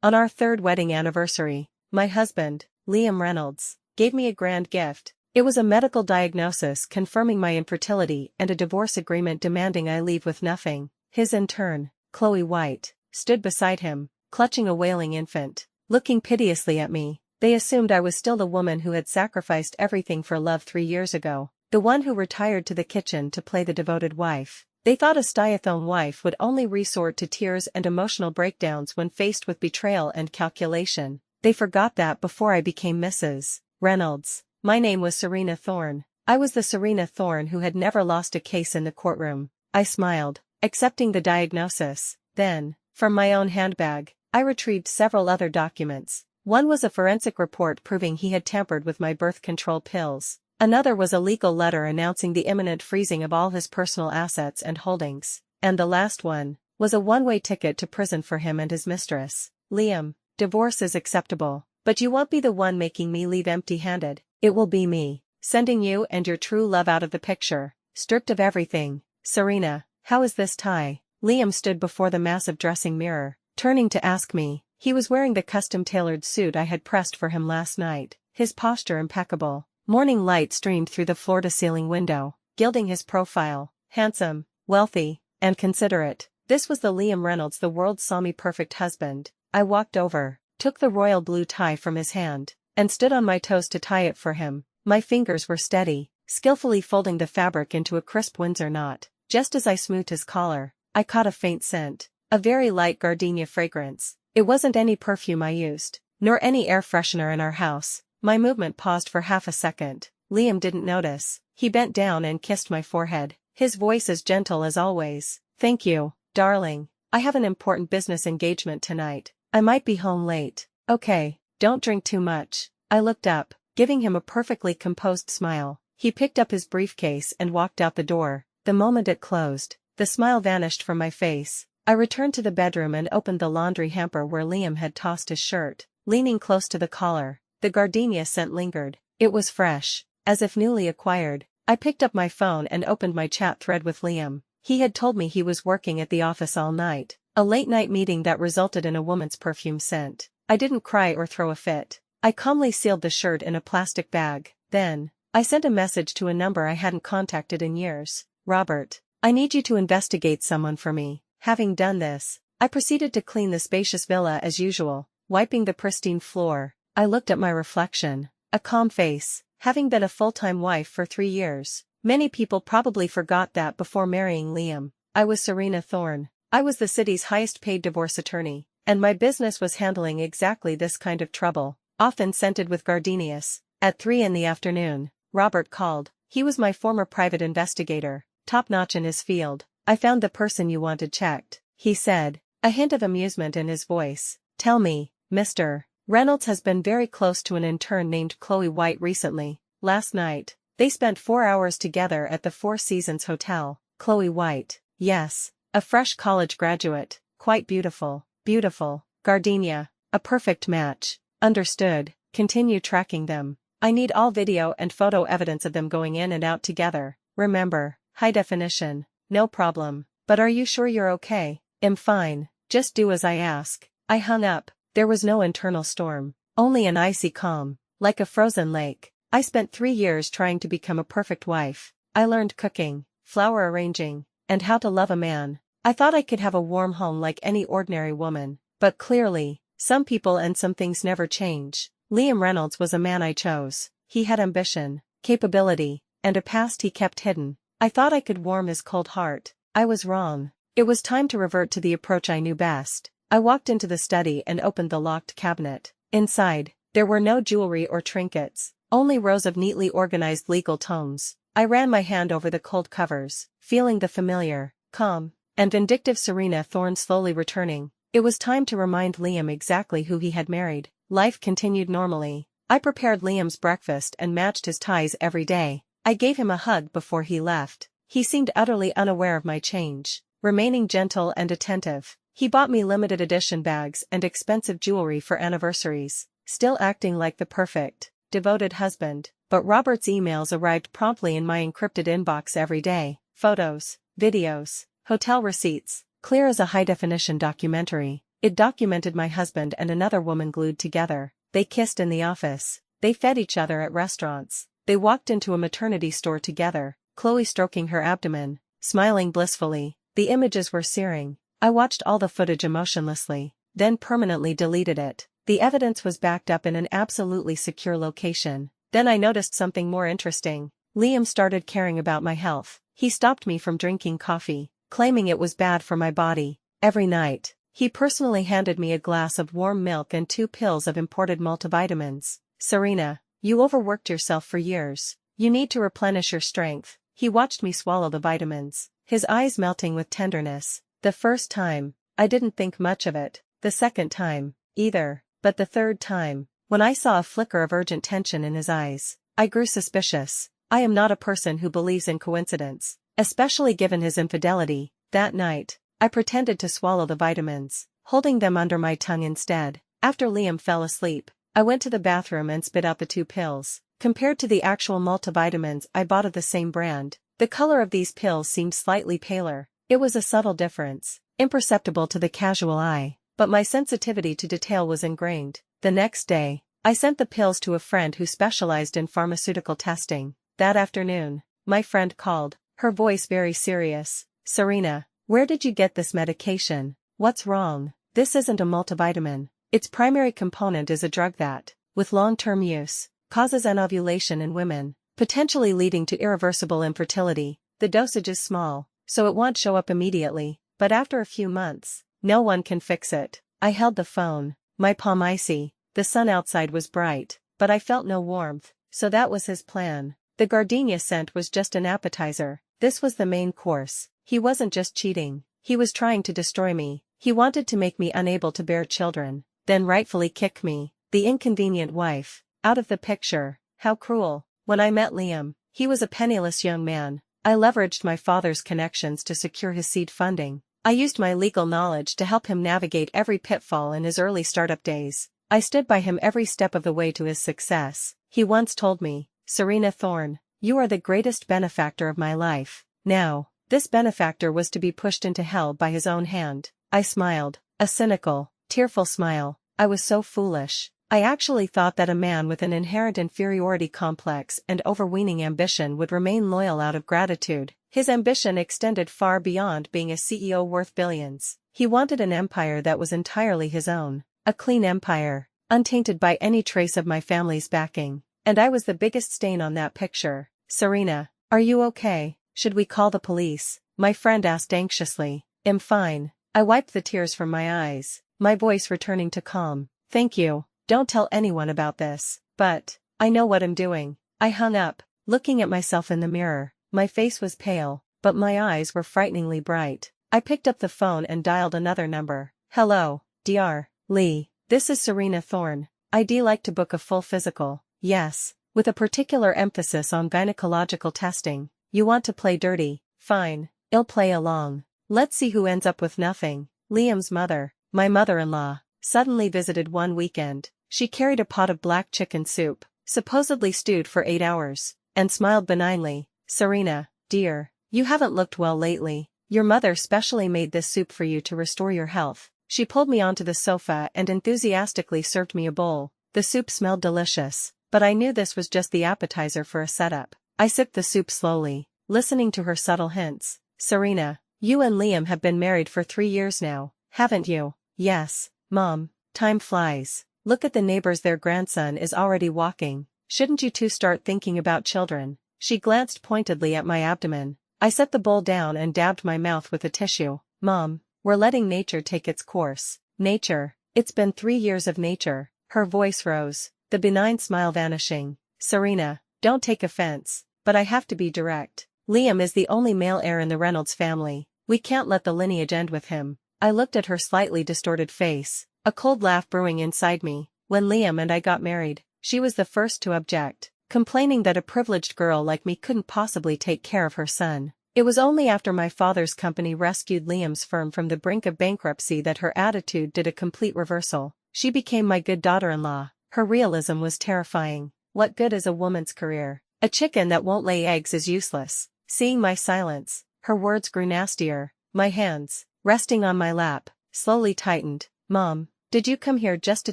On our third wedding anniversary, my husband, Liam Reynolds, gave me a grand gift. It was a medical diagnosis confirming my infertility and a divorce agreement demanding I leave with nothing. His intern, Chloe White, stood beside him, clutching a wailing infant, looking piteously at me. They assumed I was still the woman who had sacrificed everything for love 3 years ago, the one who retired to the kitchen to play the devoted wife. They thought a stay-at-home wife would only resort to tears and emotional breakdowns when faced with betrayal and calculation. They forgot that before I became Mrs. Reynolds, my name was Serena Thorne. I was the Serena Thorne who had never lost a case in the courtroom. I smiled, accepting the diagnosis. Then, from my own handbag, I retrieved several other documents. One was a forensic report proving he had tampered with my birth control pills. Another was a legal letter announcing the imminent freezing of all his personal assets and holdings. And the last one was a one-way ticket to prison for him and his mistress. Liam, divorce is acceptable, but you won't be the one making me leave empty-handed. It will be me, sending you and your true love out of the picture, stripped of everything. Serena, how is this tie? Liam stood before the massive dressing mirror, turning to ask me. He was wearing the custom-tailored suit I had pressed for him last night, his posture impeccable. Morning light streamed through the floor-to-ceiling window, gilding his profile. Handsome, wealthy, and considerate. This was the Liam Reynolds the world saw me perfect husband. I walked over, took the royal blue tie from his hand, and stood on my toes to tie it for him. My fingers were steady, skillfully folding the fabric into a crisp Windsor knot. Just as I smoothed his collar, I caught a faint scent, a very light gardenia fragrance. It wasn't any perfume I used, nor any air freshener in our house. My movement paused for half a second. Liam didn't notice. He bent down and kissed my forehead, his voice as gentle as always. Thank you, darling. I have an important business engagement tonight. I might be home late. Okay, don't drink too much. I looked up, giving him a perfectly composed smile. He picked up his briefcase and walked out the door. The moment it closed, the smile vanished from my face. I returned to the bedroom and opened the laundry hamper where Liam had tossed his shirt. Leaning close to the collar, the gardenia scent lingered. It was fresh, as if newly acquired. I picked up my phone and opened my chat thread with Liam. He had told me he was working at the office all night, a late-night meeting that resulted in a woman's perfume scent. I didn't cry or throw a fit. I calmly sealed the shirt in a plastic bag. Then, I sent a message to a number I hadn't contacted in years. Robert, I need you to investigate someone for me. Having done this, I proceeded to clean the spacious villa as usual, wiping the pristine floor. I looked at my reflection, a calm face. Having been a full-time wife for 3 years, many people probably forgot that before marrying Liam, I was Serena Thorne. I was the city's highest-paid divorce attorney, and my business was handling exactly this kind of trouble, often scented with gardenias. At 3 in the afternoon, Robert called. He was my former private investigator, top-notch in his field. I found the person you wanted checked, he said, a hint of amusement in his voice. Tell me, Mr. Reynolds has been very close to an intern named Chloe White recently. Last night, they spent 4 hours together at the Four Seasons Hotel. Chloe White, yes, a fresh college graduate, quite beautiful, beautiful, gardenia, a perfect match. Understood, continue tracking them. I need all video and photo evidence of them going in and out together. Remember, high definition. No problem. But are you sure you're okay? I'm fine, just do as I ask. I hung up. There was no internal storm, only an icy calm, like a frozen lake. I spent 3 years trying to become a perfect wife. I learned cooking, flower arranging, and how to love a man. I thought I could have a warm home like any ordinary woman, but clearly, some people and some things never change. Liam Reynolds was a man I chose. He had ambition, capability, and a past he kept hidden. I thought I could warm his cold heart. I was wrong. It was time to revert to the approach I knew best. I walked into the study and opened the locked cabinet. Inside, there were no jewelry or trinkets, only rows of neatly organized legal tomes. I ran my hand over the cold covers, feeling the familiar, calm, and vindictive Serena Thorne slowly returning. It was time to remind Liam exactly who he had married. Life continued normally. I prepared Liam's breakfast and matched his ties every day. I gave him a hug before he left. He seemed utterly unaware of my change, remaining gentle and attentive. He bought me limited edition bags and expensive jewelry for anniversaries, still acting like the perfect, devoted husband. But Robert's emails arrived promptly in my encrypted inbox every day. Photos, videos, hotel receipts, clear as a high-definition documentary. It documented my husband and another woman glued together. They kissed in the office. They fed each other at restaurants. They walked into a maternity store together, Chloe stroking her abdomen, smiling blissfully. The images were searing. I watched all the footage emotionlessly, then permanently deleted it. The evidence was backed up in an absolutely secure location. Then I noticed something more interesting. Liam started caring about my health. He stopped me from drinking coffee, claiming it was bad for my body. Every night, he personally handed me a glass of warm milk and 2 pills of imported multivitamins. "Serena, you overworked yourself for years. You need to replenish your strength." He watched me swallow the vitamins, his eyes melting with tenderness. The first time, I didn't think much of it. The second time, either. But the third time, when I saw a flicker of urgent tension in his eyes, I grew suspicious. I am not a person who believes in coincidence, especially given his infidelity. That night, I pretended to swallow the vitamins, holding them under my tongue instead. After Liam fell asleep, I went to the bathroom and spit out the 2 pills. Compared to the actual multivitamins I bought of the same brand, the color of these pills seemed slightly paler. It was a subtle difference, imperceptible to the casual eye, but my sensitivity to detail was ingrained. The next day, I sent the pills to a friend who specialized in pharmaceutical testing. That afternoon, my friend called, her voice very serious. "Serena, where did you get this medication? What's wrong? This isn't a multivitamin. Its primary component is a drug that, with long-term use, causes anovulation in women, potentially leading to irreversible infertility. The dosage is small, so it won't show up immediately, but after a few months, no one can fix it." I held the phone, my palm icy. The sun outside was bright, but I felt no warmth, so that was his plan. The gardenia scent was just an appetizer. This was the main course. He wasn't just cheating, he was trying to destroy me. He wanted to make me unable to bear children, then rightfully kick me, the inconvenient wife, out of the picture. How cruel. When I met Liam, he was a penniless young man. I leveraged my father's connections to secure his seed funding. I used my legal knowledge to help him navigate every pitfall in his early startup days. I stood by him every step of the way to his success. He once told me, "Serena Thorne, you are the greatest benefactor of my life." Now, this benefactor was to be pushed into hell by his own hand. I smiled, a cynical, tearful smile. I was so foolish. I actually thought that a man with an inherent inferiority complex and overweening ambition would remain loyal out of gratitude. His ambition extended far beyond being a CEO worth billions. He wanted an empire that was entirely his own. A clean empire, untainted by any trace of my family's backing. And I was the biggest stain on that picture. "Serena, are you okay? Should we call the police?" my friend asked anxiously. "I'm fine." I wiped the tears from my eyes, my voice returning to calm. "Thank you. Don't tell anyone about this." "But, I know what I'm doing." I hung up, looking at myself in the mirror. My face was pale, but my eyes were frighteningly bright. I picked up the phone and dialed another number. "Hello, Dr. Lee. This is Serena Thorne. I'd like to book a full physical." "Yes, with a particular emphasis on gynecological testing." "You want to play dirty? Fine, I'll play along. Let's see who ends up with nothing." Liam's mother, my mother-in-law, suddenly visited one weekend. She carried a pot of black chicken soup, supposedly stewed for 8 hours, and smiled benignly. "Serena, dear, you haven't looked well lately. Your mother specially made this soup for you to restore your health." She pulled me onto the sofa and enthusiastically served me a bowl. The soup smelled delicious, but I knew this was just the appetizer for a setup. I sipped the soup slowly, listening to her subtle hints. "Serena, you and Liam have been married for 3 years now, haven't you?" "Yes, Mom. Time flies. Look at the neighbors, their grandson is already walking. Shouldn't you two start thinking about children?" She glanced pointedly at my abdomen. I set the bowl down and dabbed my mouth with a tissue. "Mom, we're letting nature take its course." "Nature? It's been 3 years of nature." Her voice rose, the benign smile vanishing. "Serena, don't take offense, but I have to be direct. Liam is the only male heir in the Reynolds family. We can't let the lineage end with him." I looked at her slightly distorted face, a cold laugh brewing inside me. When Liam and I got married, she was the first to object, complaining that a privileged girl like me couldn't possibly take care of her son. It was only after my father's company rescued Liam's firm from the brink of bankruptcy that her attitude did a complete reversal. She became my good daughter-in-law. Her realism was terrifying. What good is a woman's career? A chicken that won't lay eggs is useless. Seeing my silence, her words grew nastier. My hands, resting on my lap, slowly tightened. Mom, did you come here just to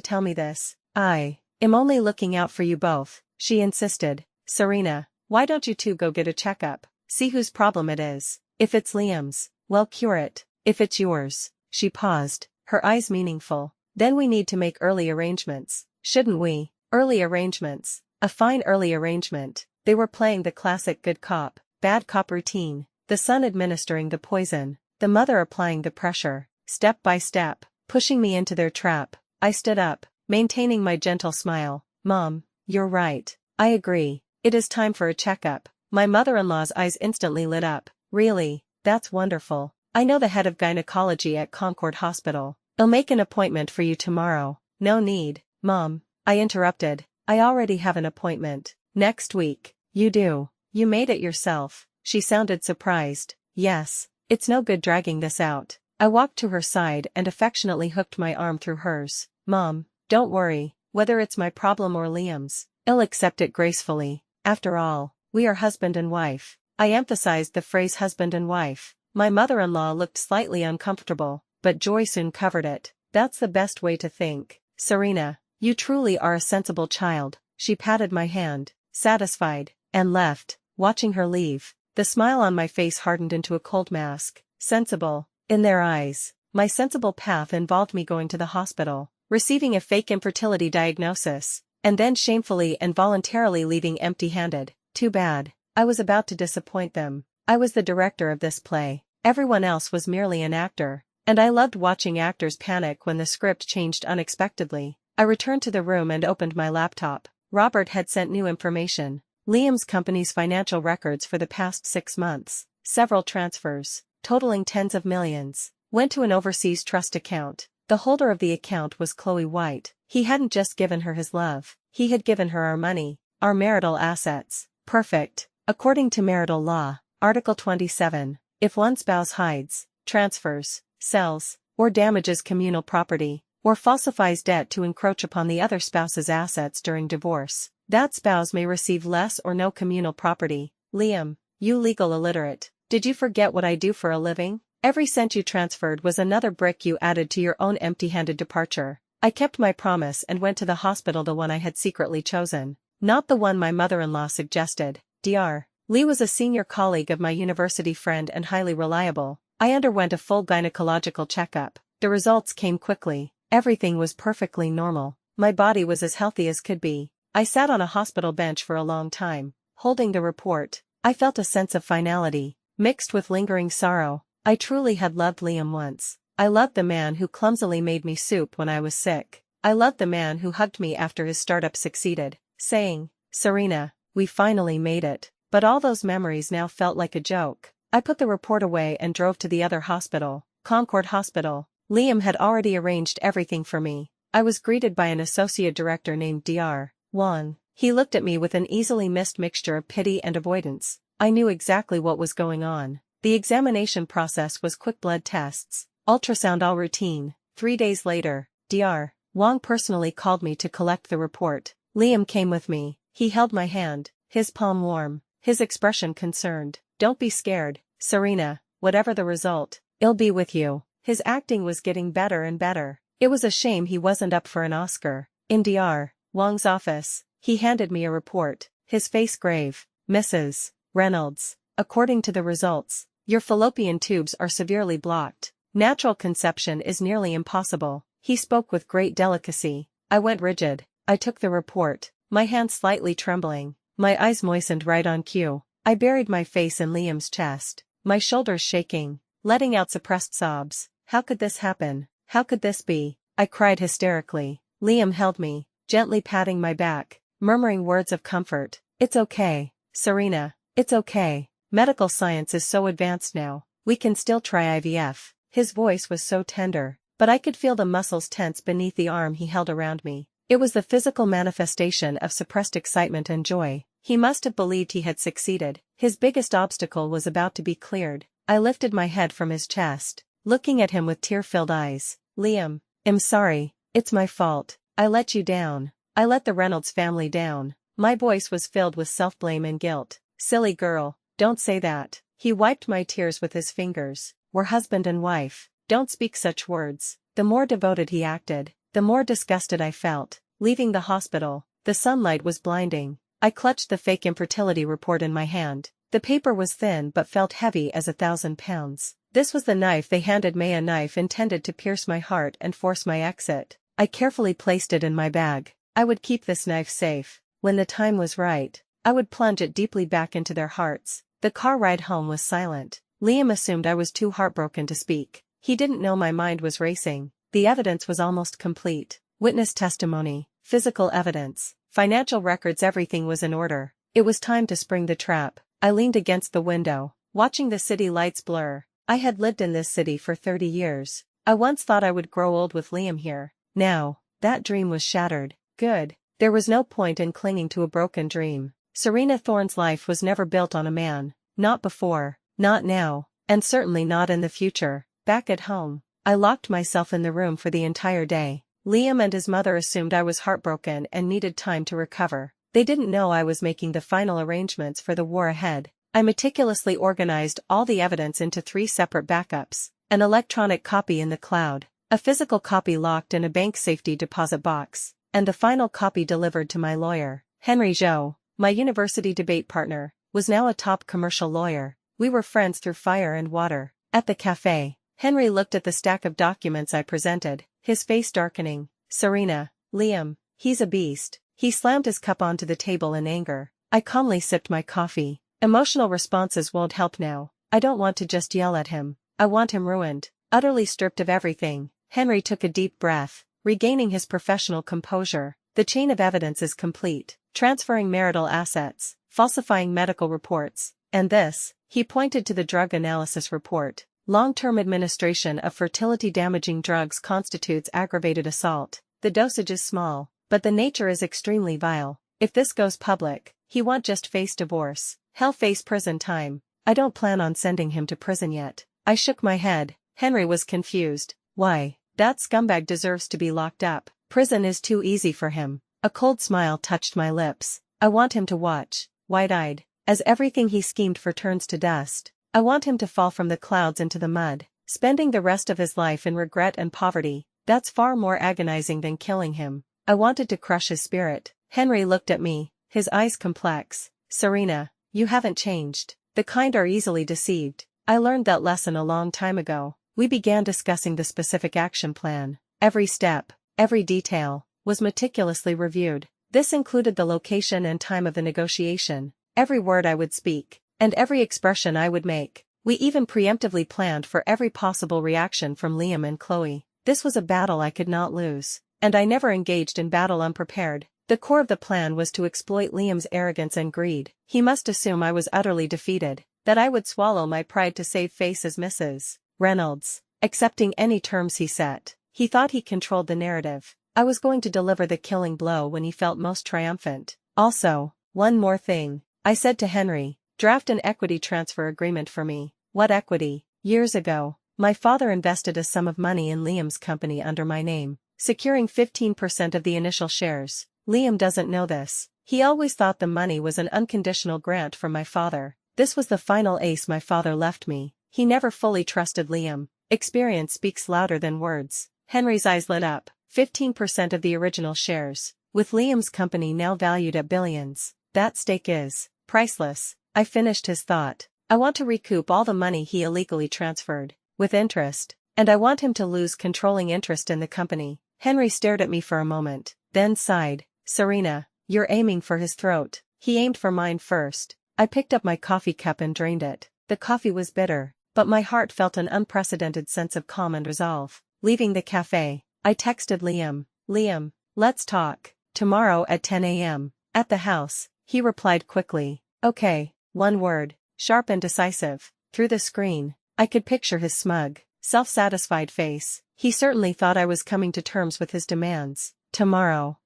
tell me this? I am only looking out for you both, she insisted. Serena, why don't you two go get a checkup? See whose problem it is. If it's Liam's, well, cure it. If it's yours. She paused, her eyes meaningful. Then we need to make early arrangements, shouldn't we? Early arrangements. A fine early arrangement. They were playing the classic good cop, bad cop routine. The son administering the poison, the mother applying the pressure, step by step, pushing me into their trap. I stood up, maintaining my gentle smile. Mom, you're right. I agree. It is time for a checkup. My mother-in-law's eyes instantly lit up. Really? That's wonderful. I know the head of gynecology at Concord Hospital. I'll make an appointment for you tomorrow. No need, Mom. I interrupted. I already have an appointment. Next week. You do? You made it yourself. She sounded surprised. Yes. It's no good dragging this out. I walked to her side and affectionately hooked my arm through hers. Mom, don't worry. Whether it's my problem or Liam's, I'll accept it gracefully. After all, we are husband and wife. I emphasized the phrase husband and wife. My mother-in-law looked slightly uncomfortable, but joy soon covered it. That's the best way to think. Serena, you truly are a sensible child. She patted my hand, satisfied, and left. Watching her leave, the smile on my face hardened into a cold mask. Sensible. In their eyes, my sensible path involved me going to the hospital, receiving a fake infertility diagnosis, and then shamefully and voluntarily leaving empty-handed. Too bad. I was about to disappoint them. I was the director of this play. Everyone else was merely an actor, and I loved watching actors panic when the script changed unexpectedly. I returned to the room and opened my laptop. Robert had sent new information. Liam's company's financial records for the past 6 months, several transfers, totaling tens of millions, went to an overseas trust account. The holder of the account was Chloe White. He hadn't just given her his love, he had given her our money, our marital assets. Perfect. According to marital law, Article 27, if one spouse hides, transfers, sells, or damages communal property, or falsifies debt to encroach upon the other spouse's assets during divorce, that spouse may receive less or no communal property. Liam, you legal illiterate, did you forget what I do for a living? Every cent you transferred was another brick you added to your own empty-handed departure. I kept my promise and went to the hospital, the one I had secretly chosen, not the one my mother-in-law suggested. Dr. Lee was a senior colleague of my university friend and highly reliable. I underwent a full gynecological checkup. The results came quickly. Everything was perfectly normal. My body was as healthy as could be. I sat on a hospital bench for a long time, holding the report. I felt a sense of finality, mixed with lingering sorrow. I truly had loved Liam once. I loved the man who clumsily made me soup when I was sick. I loved the man who hugged me after his startup succeeded, saying, Serena, we finally made it. But all those memories now felt like a joke. I put the report away and drove to the other hospital, Concord Hospital. Liam had already arranged everything for me. I was greeted by an associate director named Dr. Wang. He looked at me with an easily missed mixture of pity and avoidance. I knew exactly what was going on. The examination process was quick blood tests, ultrasound, all routine. 3 days later, Dr. Wang personally called me to collect the report. Liam came with me. He held my hand, his palm warm, his expression concerned. Don't be scared, Serena, whatever the result, I'll be with you. His acting was getting better and better. It was a shame he wasn't up for an Oscar. In Dr. Wang's office, he handed me a report, his face grave. Mrs. Reynolds, according to the results, your fallopian tubes are severely blocked. Natural conception is nearly impossible. He spoke with great delicacy. I went rigid. I took the report, my hand slightly trembling, my eyes moistened right on cue. I buried my face in Liam's chest, my shoulders shaking, letting out suppressed sobs. How could this happen? How could this be? I cried hysterically. Liam held me, gently patting my back, murmuring words of comfort. It's okay, Serena, it's okay. Medical science is so advanced now, we can still try IVF. His voice was so tender, but I could feel the muscles tense beneath the arm he held around me. It was the physical manifestation of suppressed excitement and joy. He must have believed he had succeeded. His biggest obstacle was about to be cleared. I lifted my head from his chest, looking at him with tear-filled eyes. Liam, I'm sorry, it's my fault. I let you down. I let the Reynolds family down. My voice was filled with self-blame and guilt. Silly girl, don't say that. He wiped my tears with his fingers. We're husband and wife. Don't speak such words. The more devoted he acted, the more disgusted I felt. Leaving the hospital, the sunlight was blinding. I clutched the fake infertility report in my hand. The paper was thin but felt heavy as 1,000 pounds. This was the knife they handed me, a knife intended to pierce my heart and force my exit. I carefully placed it in my bag. I would keep this knife safe. When the time was right, I would plunge it deeply back into their hearts. The car ride home was silent. Liam assumed I was too heartbroken to speak. He didn't know my mind was racing. The evidence was almost complete. Witness testimony, physical evidence, financial records, everything was in order. It was time to spring the trap. I leaned against the window, watching the city lights blur. I had lived in this city for 30 years. I once thought I would grow old with Liam here. Now, that dream was shattered. Good. There was no point in clinging to a broken dream. Serena Thorne's life was never built on a man. Not before, not now, and certainly not in the future. Back at home, I locked myself in the room for the entire day. Liam and his mother assumed I was heartbroken and needed time to recover. They didn't know I was making the final arrangements for the war ahead. I meticulously organized all the evidence into 3 separate backups, an electronic copy in the cloud, a physical copy locked in a bank safety deposit box, and the final copy delivered to my lawyer. Henry Zhou, my university debate partner, was now a top commercial lawyer. We were friends through fire and water. At the cafe, Henry looked at the stack of documents I presented, his face darkening. Serena, Liam, he's a beast. He slammed his cup onto the table in anger. I calmly sipped my coffee. Emotional responses won't help now. I don't want to just yell at him. I want him ruined, utterly stripped of everything. Henry took a deep breath, regaining his professional composure. The chain of evidence is complete. Transferring marital assets, falsifying medical reports, and this, he pointed to the drug analysis report. Long-term administration of fertility-damaging drugs constitutes aggravated assault. The dosage is small, but the nature is extremely vile. If this goes public, he won't just face divorce. He'll face prison time. I don't plan on sending him to prison yet. I shook my head. Henry was confused. Why? That scumbag deserves to be locked up. Prison is too easy for him. A cold smile touched my lips. I want him to watch, wide-eyed, as everything he schemed for turns to dust. I want him to fall from the clouds into the mud, spending the rest of his life in regret and poverty. That's far more agonizing than killing him. I wanted to crush his spirit. Henry looked at me, his eyes complex. Serena, you haven't changed. The kind are easily deceived. I learned that lesson a long time ago. We began discussing the specific action plan. Every step, every detail, was meticulously reviewed. This included the location and time of the negotiation, every word I would speak, and every expression I would make. We even preemptively planned for every possible reaction from Liam and Chloe. This was a battle I could not lose, and I never engaged in battle unprepared. The core of the plan was to exploit Liam's arrogance and greed. He must assume I was utterly defeated, that I would swallow my pride to save face as Mrs. Reynolds, accepting any terms he set. He thought he controlled the narrative. I was going to deliver the killing blow when he felt most triumphant. Also, one more thing, I said to Henry, draft an equity transfer agreement for me. What equity? Years ago, my father invested a sum of money in Liam's company under my name, securing 15% of the initial shares. Liam doesn't know this. He always thought the money was an unconditional grant from my father. This was the final ace my father left me. He never fully trusted Liam. Experience speaks louder than words. Henry's eyes lit up. 15% of the original shares. With Liam's company now valued at billions, that stake is priceless. I finished his thought. I want to recoup all the money he illegally transferred, with interest, and I want him to lose controlling interest in the company. Henry stared at me for a moment, then sighed. Serena, you're aiming for his throat. He aimed for mine first. I picked up my coffee cup and drained it. The coffee was bitter, but my heart felt an unprecedented sense of calm and resolve. Leaving the cafe, I texted Liam. Liam, let's talk. Tomorrow at 10 a.m. At the house, he replied quickly. Okay, one word, sharp and decisive. Through the screen, I could picture his smug, self-satisfied face. He certainly thought I was coming to terms with his demands. Tomorrow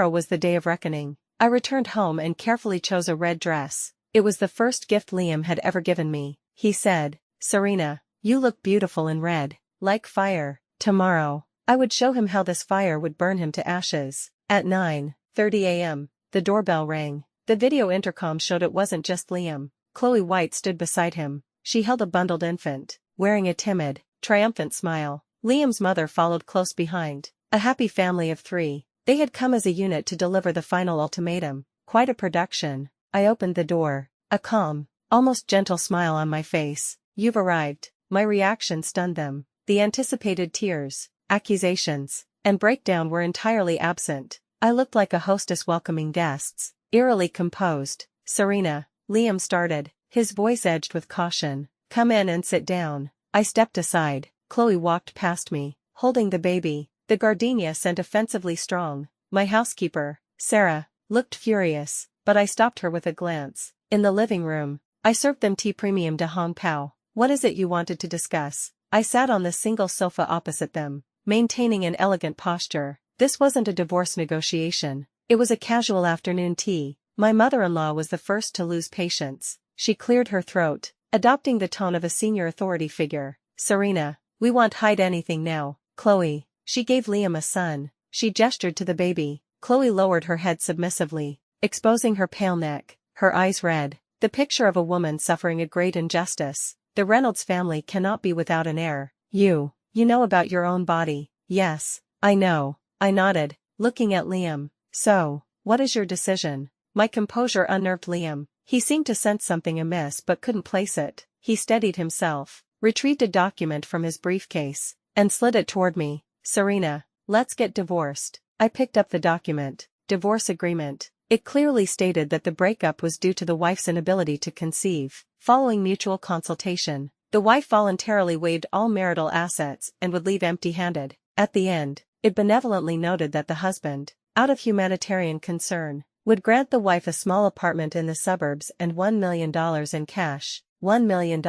was the day of reckoning. I returned home and carefully chose a red dress. It was the first gift Liam had ever given me. He said, Serena, you look beautiful in red, like fire. Tomorrow, I would show him how this fire would burn him to ashes. At 9:30 a.m., the doorbell rang. The video intercom showed it wasn't just Liam. Chloe White stood beside him. She held a bundled infant, wearing a timid, triumphant smile. Liam's mother followed close behind. A happy family of 3. They had come as a unit to deliver the final ultimatum. Quite a production. I opened the door. A calm, almost gentle smile on my face. "You've arrived." My reaction stunned them. The anticipated tears, accusations, and breakdown were entirely absent. I looked like a hostess welcoming guests, eerily composed. "Serena," Liam started, his voice edged with caution. "Come in and sit down." I stepped aside. Chloe walked past me, holding the baby. The gardenia scent offensively strong. My housekeeper, Sarah, looked furious, but I stopped her with a glance. In the living room, I served them tea premium de Hong Pao. "What is it you wanted to discuss?" I sat on the single sofa opposite them, maintaining an elegant posture. This wasn't a divorce negotiation. It was a casual afternoon tea. My mother-in-law was the first to lose patience. She cleared her throat, adopting the tone of a senior authority figure. "Serena, we won't hide anything now." "Chloe." She gave Liam a son. She gestured to the baby. Chloe lowered her head submissively, exposing her pale neck, her eyes red. The picture of a woman suffering a great injustice. The Reynolds family cannot be without an heir. You know about your own body." "Yes, I know." I nodded, looking at Liam. "So, what is your decision?" My composure unnerved Liam. He seemed to sense something amiss but couldn't place it. He steadied himself, retrieved a document from his briefcase, and slid it toward me. "Serena, let's get divorced." I picked up the document. Divorce agreement. It clearly stated that the breakup was due to the wife's inability to conceive. Following mutual consultation, the wife voluntarily waived all marital assets and would leave empty-handed. At the end, it benevolently noted that the husband, out of humanitarian concern, would grant the wife a small apartment in the suburbs and $1 million in cash. $1 million.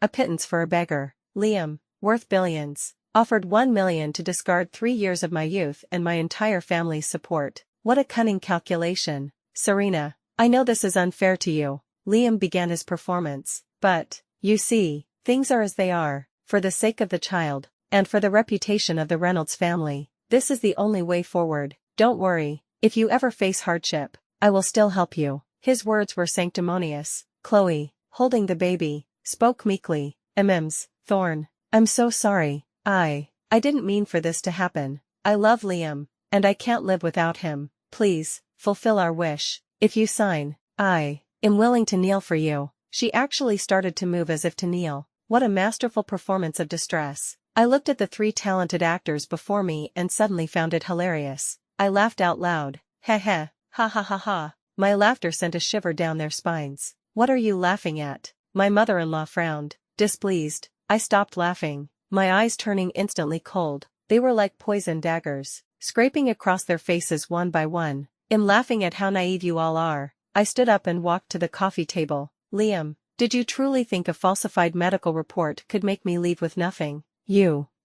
A pittance for a beggar. Liam, worth billions, offered $1 million to discard 3 years of my youth and my entire family's support. What a cunning calculation. "Serena, I know this is unfair to you." Liam began his performance. "But, you see, things are as they are. For the sake of the child, and for the reputation of the Reynolds family, this is the only way forward. Don't worry, if you ever face hardship, I will still help you." His words were sanctimonious. Chloe, holding the baby, spoke meekly. Thorne, I'm so sorry. I didn't mean for this to happen. I love Liam, and I can't live without him. Please, fulfill our wish. If you sign, I am willing to kneel for you." She actually started to move as if to kneel. What a masterful performance of distress. I looked at the 3 talented actors before me and suddenly found it hilarious. I laughed out loud. "Heh heh, ha ha ha ha." My laughter sent a shiver down their spines. "What are you laughing at?" My mother-in-law frowned, displeased. I stopped laughing, my eyes turning instantly cold. They were like poison daggers, scraping across their faces one by one. "I'm laughing at how naive you all are." I stood up and walked to the coffee table. "Liam, did you truly think a falsified medical report could make me leave with nothing?"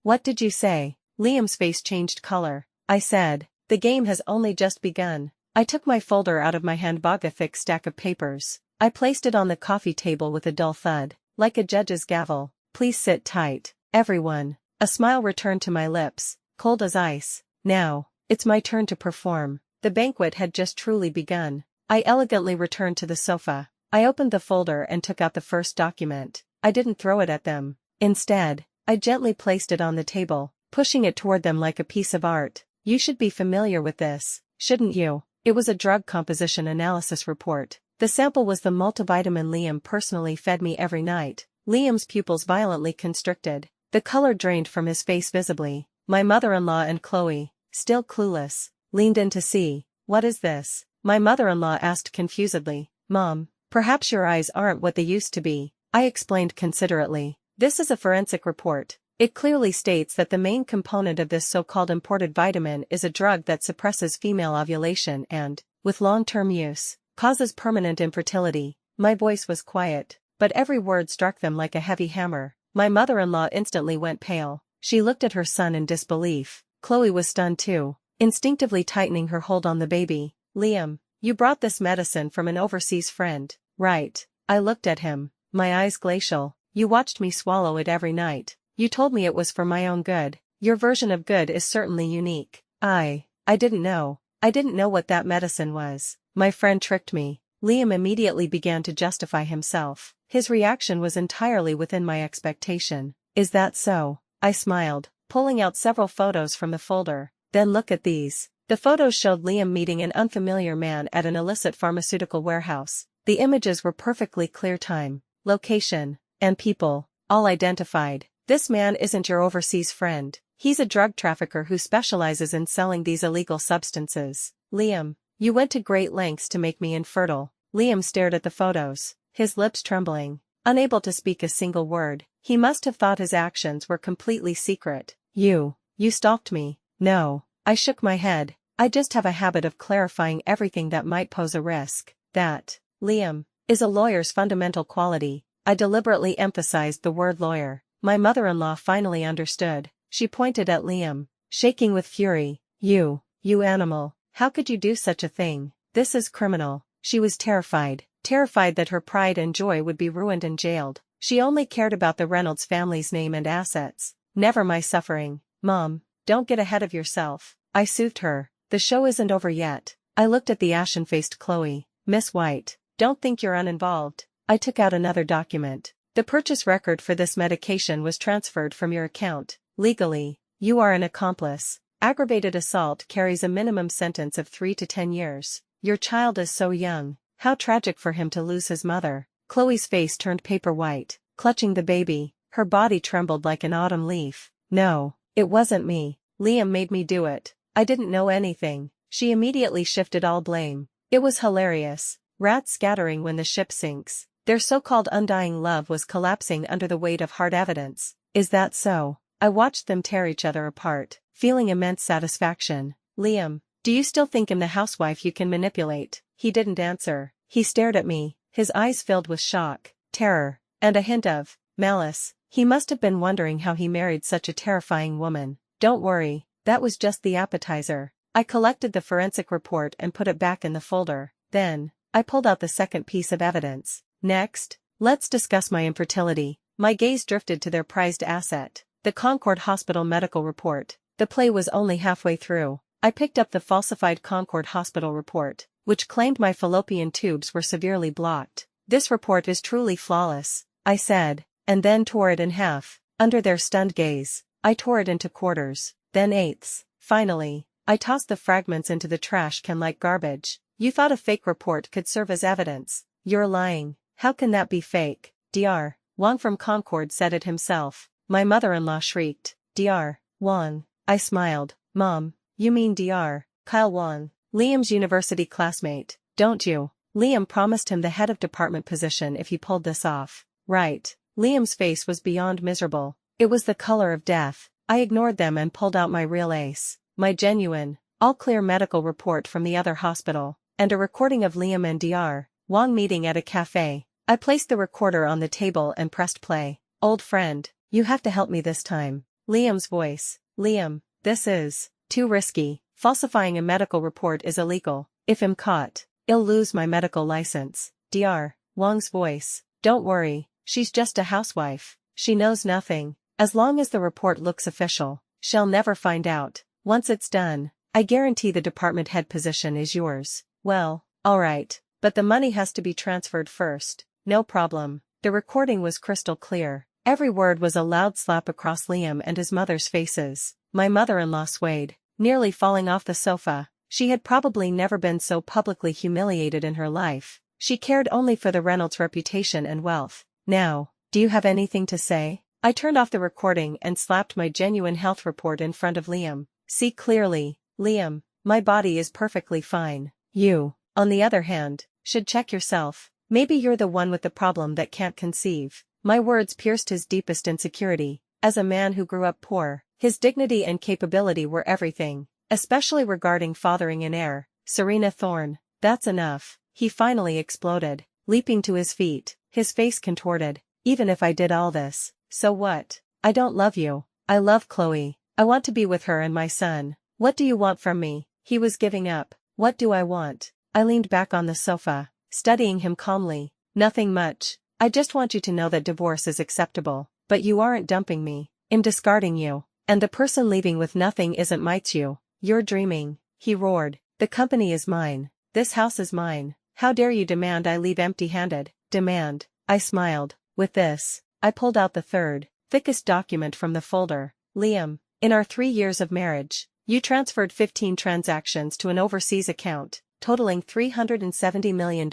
What did you say?" Liam's face changed color. I said, "The game has only just begun." I took my folder out of my handbag, a thick stack of papers. I placed it on the coffee table with a dull thud, like a judge's gavel. "Please sit tight, everyone." A smile returned to my lips, cold as ice. "Now, it's my turn to perform." The banquet had just truly begun. I elegantly returned to the sofa. I opened the folder and took out the first document. I didn't throw it at them. Instead, I gently placed it on the table, pushing it toward them like a piece of art. "You should be familiar with this, shouldn't you?" It was a drug composition analysis report. The sample was the multivitamin Liam personally fed me every night. Liam's pupils violently constricted. The color drained from his face visibly. My mother-in-law and Chloe, still clueless, leaned in to see. "What is this?" my mother-in-law asked confusedly. "Mom, perhaps your eyes aren't what they used to be," I explained considerately. "This is a forensic report. It clearly states that the main component of this so-called imported vitamin is a drug that suppresses female ovulation and, with long-term use, causes permanent infertility." My voice was quiet, but every word struck them like a heavy hammer. My mother-in-law instantly went pale. She looked at her son in disbelief. Chloe was stunned too, instinctively tightening her hold on the baby. "Liam, you brought this medicine from an overseas friend, right?" I looked at him, my eyes glacial. "You watched me swallow it every night. You told me it was for my own good. Your version of good is certainly unique." I didn't know. I didn't know what that medicine was. My friend tricked me." Liam immediately began to justify himself. His reaction was entirely within my expectation. "Is that so?" I smiled. pulling out several photos from the folder. Then look at these. The photos showed Liam meeting an unfamiliar man at an illicit pharmaceutical warehouse. The images were perfectly clear: time, location, and people, all identified. This man isn't your overseas friend. He's a drug trafficker who specializes in selling these illegal substances. Liam, you went to great lengths to make me infertile. Liam stared at the photos, his lips trembling, unable to speak a single word. He must have thought his actions were completely secret. You stalked me. No. I shook my head. I just have a habit of clarifying everything that might pose a risk. That, Liam, is a lawyer's fundamental quality. I deliberately emphasized the word lawyer. My mother-in-law finally understood. She pointed at Liam, shaking with fury. You animal, how could you do such a thing? This is criminal. She was terrified that her pride and joy would be ruined and jailed. She only cared about the Reynolds family's name and assets, never my suffering. Mom, don't get ahead of yourself, I soothed her. The show isn't over yet. I looked at the ashen-faced Chloe. Miss White, don't think you're uninvolved. I took out another document. The purchase record for this medication was transferred from your account. Legally, you are an accomplice. Aggravated assault carries a minimum sentence of 3 to 10 years. Your child is so young. How tragic for him to lose his mother. Chloe's face turned paper white, clutching the baby. Her body trembled like an autumn leaf. No, it wasn't me. Liam made me do it. I didn't know anything. She immediately shifted all blame. It was hilarious. Rats scattering when the ship sinks. Their so-called undying love was collapsing under the weight of hard evidence. Is that so? I watched them tear each other apart, feeling immense satisfaction. Liam, do you still think I'm the housewife you can manipulate? He didn't answer. He stared at me, his eyes filled with shock, terror, and a hint of malice. He must have been wondering how he married such a terrifying woman. Don't worry, that was just the appetizer. I collected the forensic report and put it back in the folder. Then, I pulled out the second piece of evidence. Next, let's discuss my infertility. My gaze drifted to their prized asset, the Concord Hospital medical report. The play was only halfway through. I picked up the falsified Concord Hospital report, which claimed my fallopian tubes were severely blocked. This report is truly flawless, I said, and then tore it in half. Under their stunned gaze, I tore it into quarters, then eighths. Finally, I tossed the fragments into the trash can like garbage. You thought a fake report could serve as evidence. You're lying. How can that be fake? Dr. Wong from Concord said it himself. My mother-in-law shrieked. Dr. Wong. I smiled. Mom, you mean Dr. Kyle Wong, Liam's university classmate, don't you? Liam promised him the head of department position if he pulled this off. Right. Liam's face was beyond miserable. It was the color of death. I ignored them and pulled out my real ace. My genuine, all-clear medical report from the other hospital, and a recording of Liam and Dr. Wong meeting at a cafe. I placed the recorder on the table and pressed play. Old friend, you have to help me this time. Liam's voice. Liam, this is too risky. Falsifying a medical report is illegal. If I'm caught, I'll lose my medical license. Dr. Wong's voice. Don't worry, she's just a housewife. She knows nothing. As long as the report looks official, she'll never find out. Once it's done, I guarantee the department head position is yours. Well, alright, but the money has to be transferred first. No problem. The recording was crystal clear. Every word was a loud slap across Liam and his mother's faces. My mother-in-law swayed, nearly falling off the sofa. She had probably never been so publicly humiliated in her life. She cared only for the Reynolds' reputation and wealth. Now, do you have anything to say? I turned off the recording and slapped my genuine health report in front of Liam. See clearly, Liam, my body is perfectly fine. You, on the other hand, should check yourself. Maybe you're the one with the problem that can't conceive. My words pierced his deepest insecurity. As a man who grew up poor, his dignity and capability were everything, especially regarding fathering an heir. Serena Thorne, that's enough. He finally exploded, leaping to his feet, his face contorted. Even if I did all this, so what? I don't love you. I love Chloe. I want to be with her and my son. What do you want from me? He was giving up. What do I want? I leaned back on the sofa, studying him calmly. Nothing much. I just want you to know that divorce is acceptable. But you aren't dumping me. I'm discarding you. And the person leaving with nothing isn't you. You're dreaming. He roared. The company is mine. This house is mine. How dare you demand I leave empty-handed? Demand. I smiled. With this, I pulled out the third, thickest document from the folder. Liam, In our 3 years of marriage, you transferred 15 transactions to an overseas account, totaling $370 million.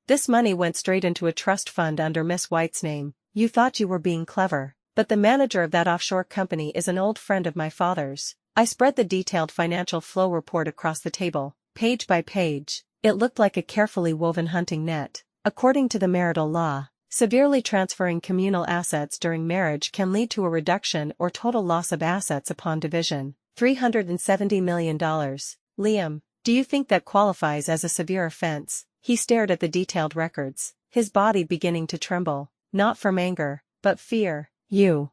This money went straight into a trust fund under Miss White's name. You thought you were being clever, but the manager of that offshore company is an old friend of my father's. I spread the detailed financial flow report across the table, page by page. It looked like a carefully woven hunting net. According to the marital law, severely transferring communal assets during marriage can lead to a reduction or total loss of assets upon division. $370 million. Liam, do you think that qualifies as a severe offense? He stared at the detailed records, his body beginning to tremble, not from anger, but fear. You.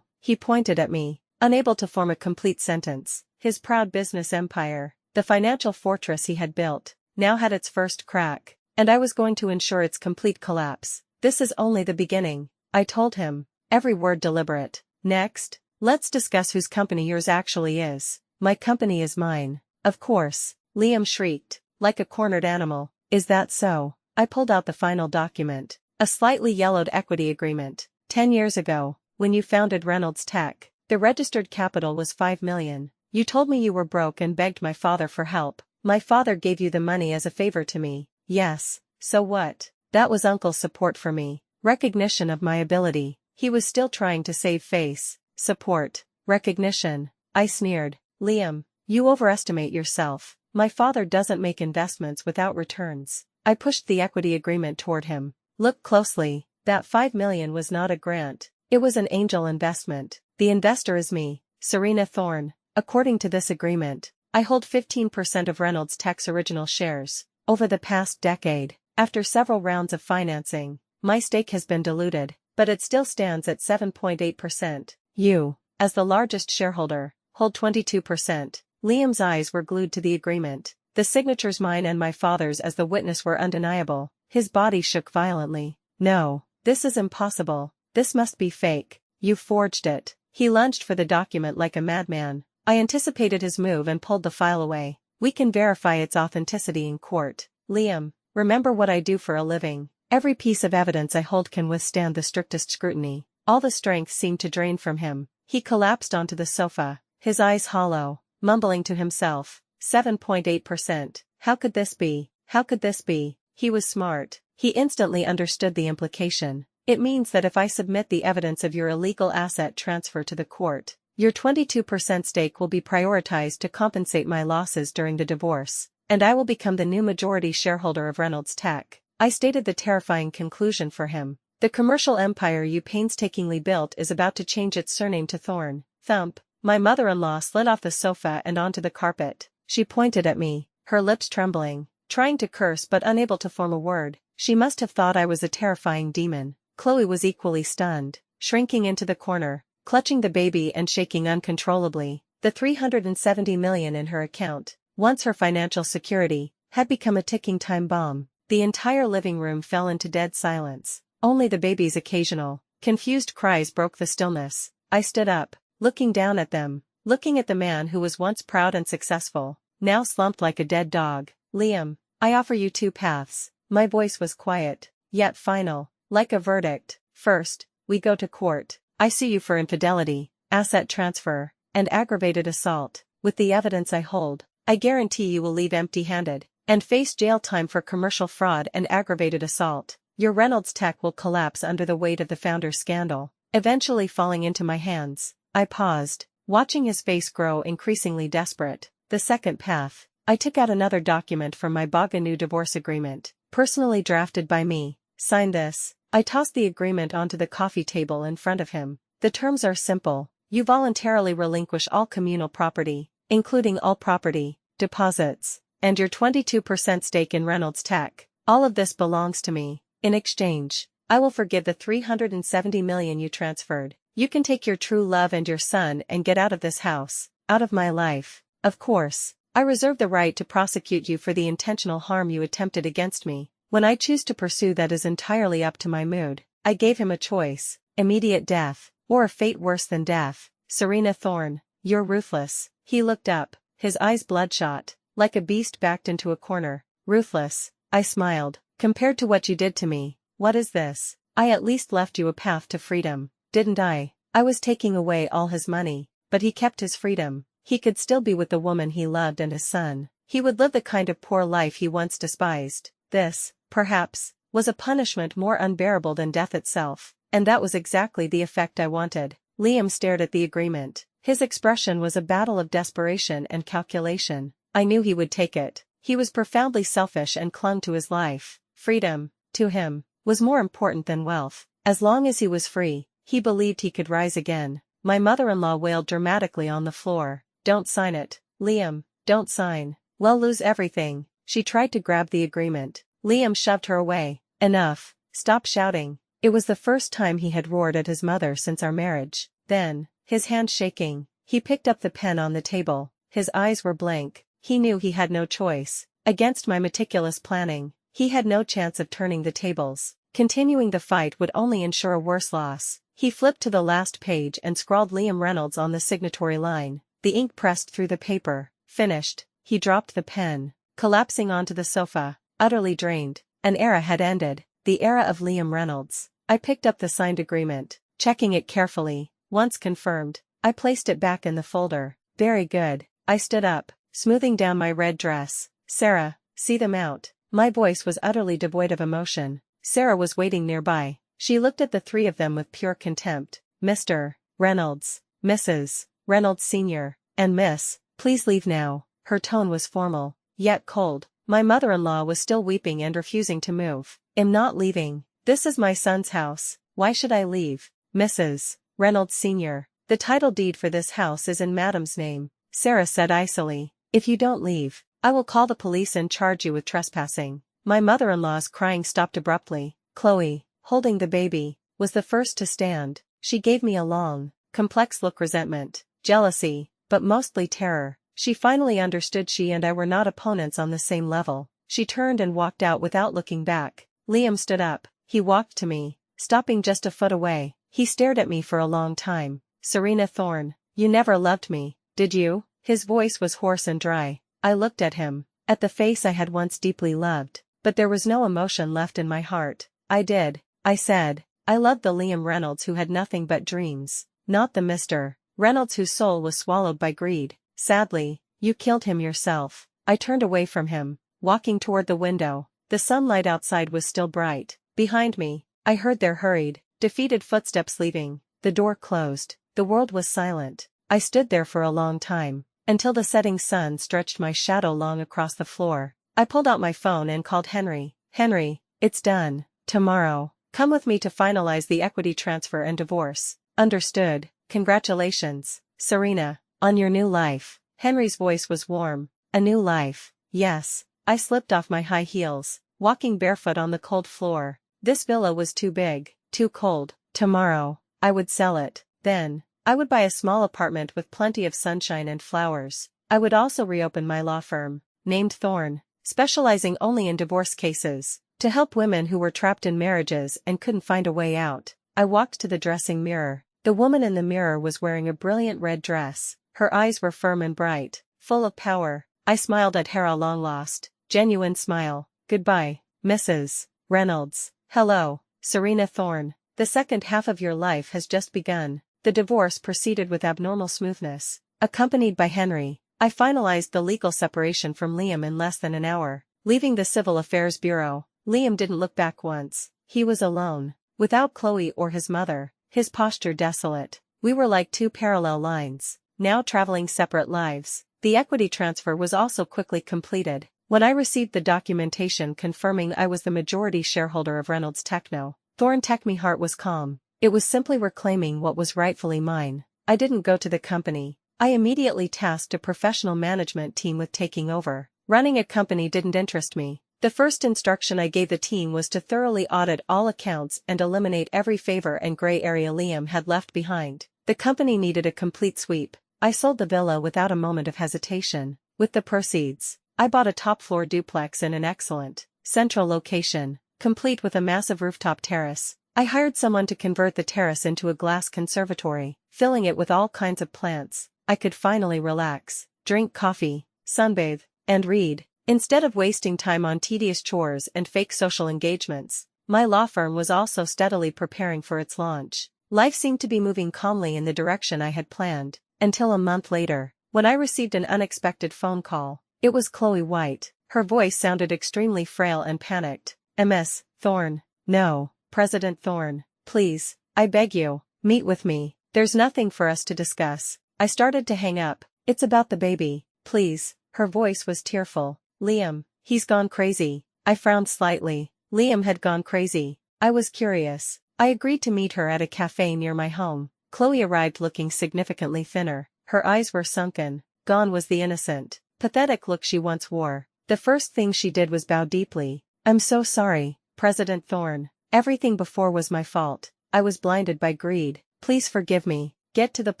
He pointed at me, unable to form a complete sentence. His proud business empire, the financial fortress he had built, now had its first crack, and I was going to ensure its complete collapse. This is only the beginning, I told him, every word deliberate. Next, let's discuss whose company yours actually is. My company is mine. Of course, Liam shrieked, like a cornered animal. Is that so? I pulled out the final document, a slightly yellowed equity agreement. 10 years ago, when you founded Reynolds Tech, the registered capital was $5 million. You told me you were broke and begged my father for help. My father gave you the money as a favor to me. Yes, so what? That was Uncle's support for me, recognition of my ability. He was still trying to save face. Support, recognition. I sneered. Liam, you overestimate yourself. My father doesn't make investments without returns. I pushed the equity agreement toward him. Look closely, that $5 million was not a grant. It was an angel investment. The investor is me, Serena Thorne. According to this agreement, I hold 15% of Reynolds Tech's original shares. Over the past decade, after several rounds of financing, my stake has been diluted, but it still stands at 7.8%. You, as the largest shareholder, hold 22%. Liam's eyes were glued to the agreement. The signatures, mine and my father's as the witness, were undeniable. His body shook violently. No, this is impossible. This must be fake. You forged it. He lunged for the document like a madman. I anticipated his move and pulled the file away. We can verify its authenticity in court. Liam, remember what I do for a living. Every piece of evidence I hold can withstand the strictest scrutiny. All the strength seemed to drain from him. He collapsed onto the sofa, his eyes hollow, mumbling to himself. 7.8%. How could this be? How could this be? He was smart. He instantly understood the implication. It means that if I submit the evidence of your illegal asset transfer to the court, your 22% stake will be prioritized to compensate my losses during the divorce, and I will become the new majority shareholder of Reynolds Tech. I stated the terrifying conclusion for him. The commercial empire you painstakingly built is about to change its surname to Thorne. Thump. My mother-in-law slid off the sofa and onto the carpet. She pointed at me, her lips trembling, trying to curse but unable to form a word. She must have thought I was a terrifying demon. Chloe was equally stunned, shrinking into the corner, clutching the baby and shaking uncontrollably. The $370 million in her account, once her financial security, had become a ticking time bomb. The entire living room fell into dead silence. Only the baby's occasional, confused cries broke the stillness. I stood up, looking down at them, looking at the man who was once proud and successful, now slumped like a dead dog. Liam, I offer you 2 paths. My voice was quiet, yet final, like a verdict. First, we go to court. I sue you for infidelity, asset transfer, and aggravated assault. With the evidence I hold, I guarantee you will leave empty-handed, and face jail time for commercial fraud and aggravated assault. Your Reynolds Tech will collapse under the weight of the founder's scandal, eventually falling into my hands. I paused, watching his face grow increasingly desperate. The second path. I took out another document from my Boganu divorce agreement, personally drafted by me. Sign this. I tossed the agreement onto the coffee table in front of him. The terms are simple. You voluntarily relinquish all communal property, including all property, deposits, and your 22% stake in Reynolds Tech. All of this belongs to me. In exchange, I will forgive the $370 million you transferred. You can take your true love and your son and get out of this house, out of my life. Of course, I reserve the right to prosecute you for the intentional harm you attempted against me. When I choose to pursue, that is entirely up to my mood. I gave him a choice: immediate death, or a fate worse than death. Serena Thorne, you're ruthless. He looked up, his eyes bloodshot, like a beast backed into a corner. Ruthless, I smiled. Compared to what you did to me, what is this? I at least left you a path to freedom, didn't I? I was taking away all his money, but he kept his freedom. He could still be with the woman he loved and his son. He would live the kind of poor life he once despised. This, perhaps, was a punishment more unbearable than death itself, and that was exactly the effect I wanted. Liam stared at the agreement. His expression was a battle of desperation and calculation. I knew he would take it. He was profoundly selfish and clung to his life. Freedom, to him, was more important than wealth. As long as he was free, he believed he could rise again. My mother-in-law wailed dramatically on the floor. "Don't sign it, Liam, don't sign. We'll lose everything." She tried to grab the agreement. Liam shoved her away. "Enough, stop shouting." It was the first time he had roared at his mother since our marriage. Then, his hand shaking, he picked up the pen on the table. His eyes were blank. He knew he had no choice. Against my meticulous planning, he had no chance of turning the tables. Continuing the fight would only ensure a worse loss. He flipped to the last page and scrawled Liam Reynolds on the signatory line. The ink pressed through the paper. Finished. He dropped the pen, collapsing onto the sofa, utterly drained. An era had ended. The era of Liam Reynolds. I picked up the signed agreement, checking it carefully. Once confirmed, I placed it back in the folder. Very good. I stood up, smoothing down my red dress. "Sarah, see them out." My voice was utterly devoid of emotion. Sarah was waiting nearby. She looked at the three of them with pure contempt. "Mr. Reynolds, Mrs. Reynolds Sr., and Miss, please leave now." Her tone was formal, yet cold. My mother-in-law was still weeping and refusing to move. "I'm not leaving. This is my son's house. Why should I leave?" "Mrs. Reynolds Sr., the title deed for this house is in Madam's name," Sarah said icily. "If you don't leave, I will call the police and charge you with trespassing." My mother-in-law's crying stopped abruptly. Chloe, holding the baby, was the first to stand. She gave me a long, complex look, resentment, jealousy, but mostly terror. She finally understood she and I were not opponents on the same level. She turned and walked out without looking back. Liam stood up. He walked to me, stopping just a foot away. He stared at me for a long time. "Serena Thorne, you never loved me, did you?" His voice was hoarse and dry. I looked at him, at the face I had once deeply loved, but there was no emotion left in my heart. "I did," I said. "I loved the Liam Reynolds who had nothing but dreams, not the Mr. Reynolds whose soul was swallowed by greed. Sadly, you killed him yourself." I turned away from him, walking toward the window. The sunlight outside was still bright. Behind me, I heard their hurried, defeated footsteps leaving. The door closed. The world was silent. I stood there for a long time, until the setting sun stretched my shadow long across the floor. I pulled out my phone and called Henry. "Henry, it's done. Tomorrow, come with me to finalize the equity transfer and divorce." "Understood. Congratulations, Serena, on your new life." Henry's voice was warm. "A new life." "Yes." I slipped off my high heels, walking barefoot on the cold floor. This villa was too big, too cold. Tomorrow, I would sell it. Then, I would buy a small apartment with plenty of sunshine and flowers. I would also reopen my law firm, named Thorne, specializing only in divorce cases, to help women who were trapped in marriages and couldn't find a way out. I walked to the dressing mirror. The woman in the mirror was wearing a brilliant red dress. Her eyes were firm and bright, full of power. I smiled at her, a long-lost, genuine smile. "Goodbye, Mrs. Reynolds. Hello, Serena Thorne. The second half of your life has just begun." The divorce proceeded with abnormal smoothness. Accompanied by Henry, I finalized the legal separation from Liam in less than an hour. Leaving the Civil Affairs Bureau, Liam didn't look back once. He was alone, without Chloe or his mother, his posture desolate. We were like two parallel lines, now traveling separate lives. The equity transfer was also quickly completed. When I received the documentation confirming I was the majority shareholder of Reynolds Techno, Thorne Tech, my heart was calm. It was simply reclaiming what was rightfully mine. I didn't go to the company. I immediately tasked a professional management team with taking over. Running a company didn't interest me. The first instruction I gave the team was to thoroughly audit all accounts and eliminate every favor and gray area Liam had left behind. The company needed a complete sweep. I sold the villa without a moment of hesitation. With the proceeds, I bought a top-floor duplex in an excellent, central location, complete with a massive rooftop terrace. I hired someone to convert the terrace into a glass conservatory, filling it with all kinds of plants. I could finally relax, drink coffee, sunbathe, and read, instead of wasting time on tedious chores and fake social engagements. My law firm was also steadily preparing for its launch. Life seemed to be moving calmly in the direction I had planned, until a month later, when I received an unexpected phone call. It was Chloe White. Her voice sounded extremely frail and panicked. "Ms. Thorne." "No, President Thorne. Please, I beg you, meet with me. There's nothing for us to discuss." I started to hang up. "It's about the baby, please." Her voice was tearful. "Liam, he's gone crazy." I frowned slightly. Liam had gone crazy. I was curious. I agreed to meet her at a cafe near my home. Chloe arrived looking significantly thinner. Her eyes were sunken. Gone was the innocent, pathetic look she once wore. The first thing she did was bow deeply. "I'm so sorry, President Thorne. Everything before was my fault. I was blinded by greed. Please forgive me. Get to the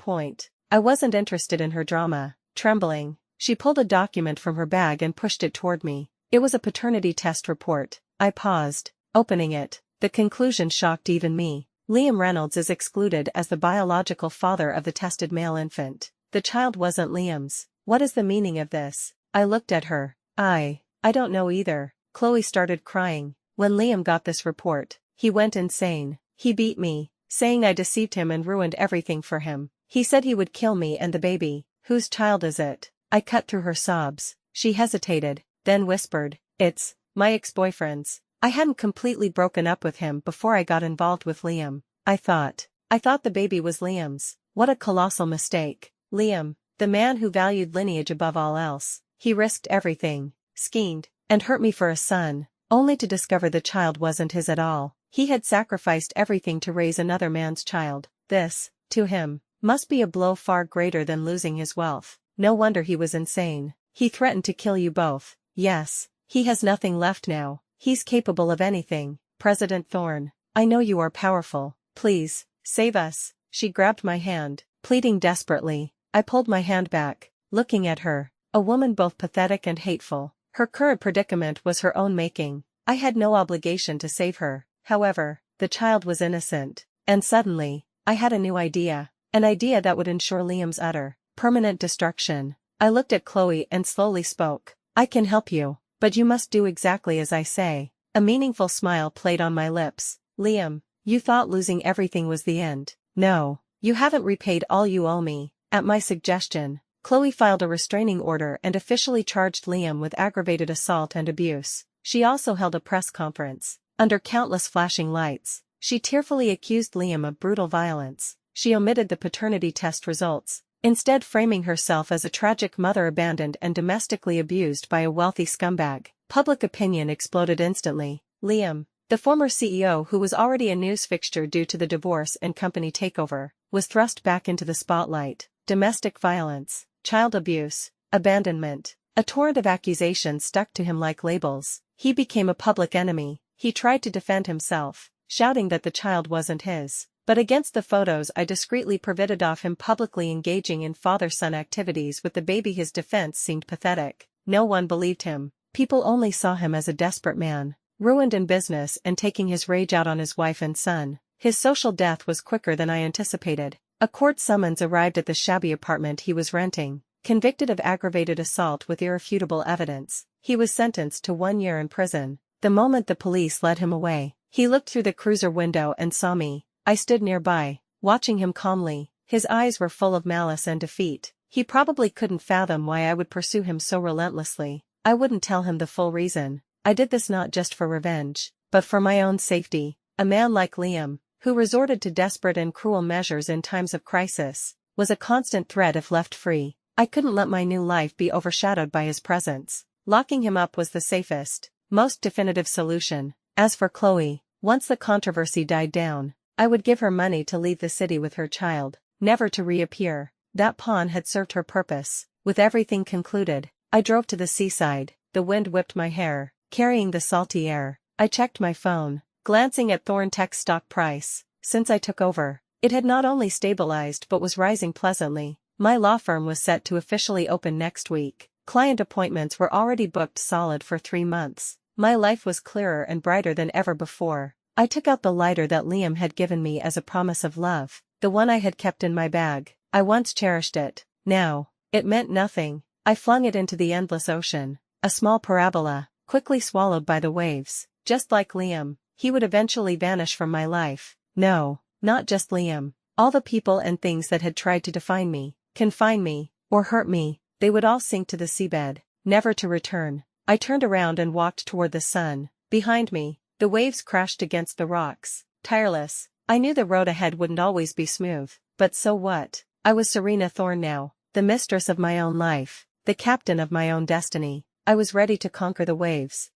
point." I wasn't interested in her drama. Trembling, she pulled a document from her bag and pushed it toward me. It was a paternity test report. I paused, opening it. The conclusion shocked even me. Liam Reynolds is excluded as the biological father of the tested male infant. The child wasn't Liam's. What is the meaning of this? I looked at her. I don't know either. Chloe started crying. "When Liam got this report, he went insane. He beat me, saying I deceived him and ruined everything for him. He said he would kill me and the baby." "Whose child is it?" I cut through her sobs. She hesitated, then whispered, "It's my ex-boyfriend's. I hadn't completely broken up with him before I got involved with Liam. I thought the baby was Liam's." What a colossal mistake. Liam, the man who valued lineage above all else. He risked everything, schemed, and hurt me for a son, only to discover the child wasn't his at all. He had sacrificed everything to raise another man's child. This, to him, must be a blow far greater than losing his wealth. No wonder he was insane. He threatened to kill you both. Yes, he has nothing left now. He's capable of anything. President Thorne, I know you are powerful. Please, save us." She grabbed my hand, pleading desperately. I pulled my hand back, looking at her, a woman both pathetic and hateful. Her current predicament was her own making. I had no obligation to save her. However, the child was innocent. And suddenly, I had a new idea. An idea that would ensure Liam's utter, permanent destruction. I looked at Chloe and slowly spoke. "I can help you, but you must do exactly as I say." A meaningful smile played on my lips. "Liam, you thought losing everything was the end. No, you haven't repaid all you owe me." At my suggestion, Chloe filed a restraining order and officially charged Liam with aggravated assault and abuse. She also held a press conference. Under countless flashing lights, she tearfully accused Liam of brutal violence. She omitted the paternity test results, instead framing herself as a tragic mother abandoned and domestically abused by a wealthy scumbag. Public opinion exploded instantly. Liam, the former CEO who was already a news fixture due to the divorce and company takeover, was thrust back into the spotlight. Domestic violence, child abuse, abandonment. A torrent of accusations stuck to him like labels. He became a public enemy. He tried to defend himself, shouting that the child wasn't his. But against the photos I discreetly provided of him publicly engaging in father-son activities with the baby, his defense seemed pathetic. No one believed him. People only saw him as a desperate man, ruined in business and taking his rage out on his wife and son. His social death was quicker than I anticipated. A court summons arrived at the shabby apartment he was renting. Convicted of aggravated assault with irrefutable evidence, he was sentenced to 1 year in prison. The moment the police led him away, he looked through the cruiser window and saw me. I stood nearby, watching him calmly. His eyes were full of malice and defeat. He probably couldn't fathom why I would pursue him so relentlessly. I wouldn't tell him the full reason. I did this not just for revenge, but for my own safety. A man like Liam, who resorted to desperate and cruel measures in times of crisis, was a constant threat if left free. I couldn't let my new life be overshadowed by his presence. Locking him up was the safest, most definitive solution. As for Chloe, once the controversy died down, I would give her money to leave the city with her child, never to reappear. That pawn had served her purpose. With everything concluded, I drove to the seaside. The wind whipped my hair, carrying the salty air. I checked my phone, glancing at Thorntech's stock price. Since I took over, it had not only stabilized but was rising pleasantly. My law firm was set to officially open next week. Client appointments were already booked solid for 3 months. My life was clearer and brighter than ever before. I took out the lighter that Liam had given me as a promise of love, the one I had kept in my bag. I once cherished it. Now, it meant nothing. I flung it into the endless ocean, a small parabola, quickly swallowed by the waves. Just like Liam, he would eventually vanish from my life. No, not just Liam. All the people and things that had tried to define me. confine me, or hurt me, they would all sink to the seabed, never to return. I turned around and walked toward the sun. Behind me, the waves crashed against the rocks, tireless. I knew the road ahead wouldn't always be smooth, but so what? I was Serena Thorne now, the mistress of my own life, the captain of my own destiny. I was ready to conquer the waves.